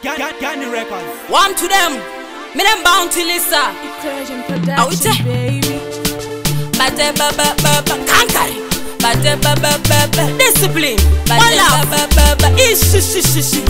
Gani Records. One to them, me them bounty Lisa. Incursion Are we production, baby. Bate kankari. Bate discipline. Bate ishi.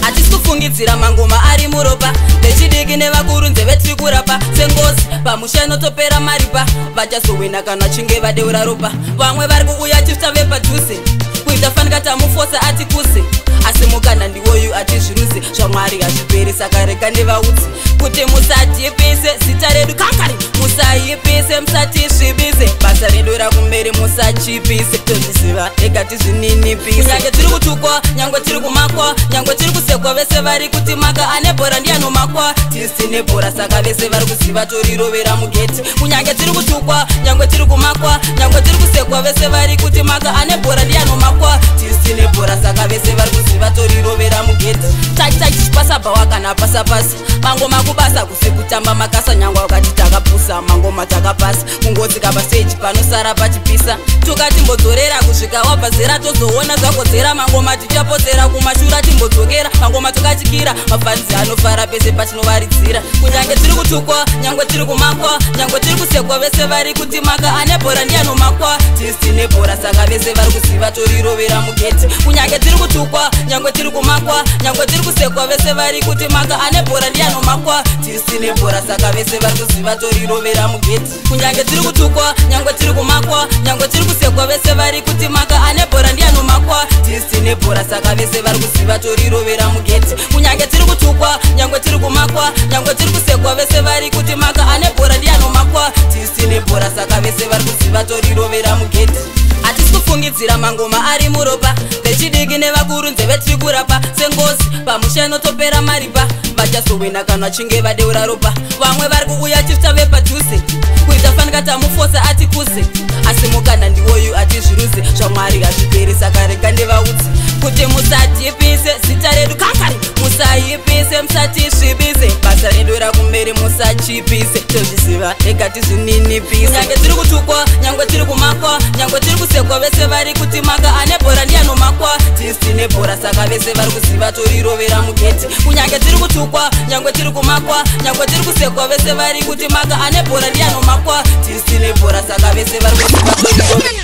Atikufungidzira mangoma ari muropa vechidiki nevakuru nzeve tiri kurapa sengozi pamushano topera maripa vachazowina kana chinge vadeura ropa vamwe vari kuuya chifta vepadhuze kuita fanika tamufosa ati kuse asi mukana ndiwoyu atizviruze zvamwari hazviperi saka rega nevaudzi kuti musadhipise zita redu kankari musayipise musatisvibise basa redu rakumberi musachipise tozviziva rega tizvininipise nyange tiri kutukwa nyangwe tiri kumakwa nyangwe tiri kusekwa vese vari kuti maka ane bhora ndianomakwa tisine bhora saka vese vari kuziva torirovera mugeti kunyange tiri kutukwa nyangwe tiri kumakwa nyangwe tiri kusekwa vese vari kuti maka ane bhora ndianomakwa tisine bhora saka vese vari kuziva torirovera mugeti taita tichipasabhawa kana pasapasa mangoma kubasa kusekutamba makasa nyangwa wakati takapusa mangoma takapasa kungodzika paseji panosara pachipisa tukatimbodzoorera kusvika wabva zera tozoona zvakodzera mangoma tichapodzera kumashura timbodzokera mangoma tokachikira mafanizi anofara pese patinovaridzira kunyange tiri kutukwa nyangwe tiri kumakwa nyangwe tiri kusekwa vese vari kuti maka ane bhora ndianomakwa tisine bhora saka vese vari kuziva torirovera mugeti kunyange tiri kutukwa nyangwe tiri kumakwa nyangwe tiri kusekwa vese vari kuti maka ane bhora ndianomakwa tisine bhora saka vese vari kuziva torirovera mugeti kunyange tiri kutukwa nyangwe tiri kumakwa nyangwe tiri kusekwa vese vari kuti maka ane bhora ndianomakwa tisine bhora saka vese vari kuziva torirovera mugeti kunyange tiri kutukwa nyangwe tiri kumakwa nyangwe tiri kusekwa vese vari kuti maka ane bhora ndianomakwa tisine bhora saka vese vari kuziva torirovera mugeti hatisi kufungidzira mangoma ari muropa vechidiki nevakuru nzeve tiri kurapa sengozi pamushano topera maripa vachazowina kana chinge vadeura ropa vamwe vari kuuya chifta vepadhuze kuita fanika tamufosa ati kuse asi mukana ndiwoyu atizviruze zvamwari hazviperi saka rega nevaudzi kuti musadhipise zita redu kankari musayipise musatisvibise basa redu rakumberi musachipise tozviziva rega tizvininipise nyange tiri kutukwa nyangwe tiri kumakwa nyangwe tiri kusekwa vese vari kuti maka ane bhora ndianomakwa tisine bhora saka vese vari kuziva torirovera mugeti kunyange tiri kutukwa nyangwe tiri kumakwa nyangwe tiri kusekwa vese vari kuti maka ane bhora ndianomakwa tisine bhora saka vese vari kuziva torirovera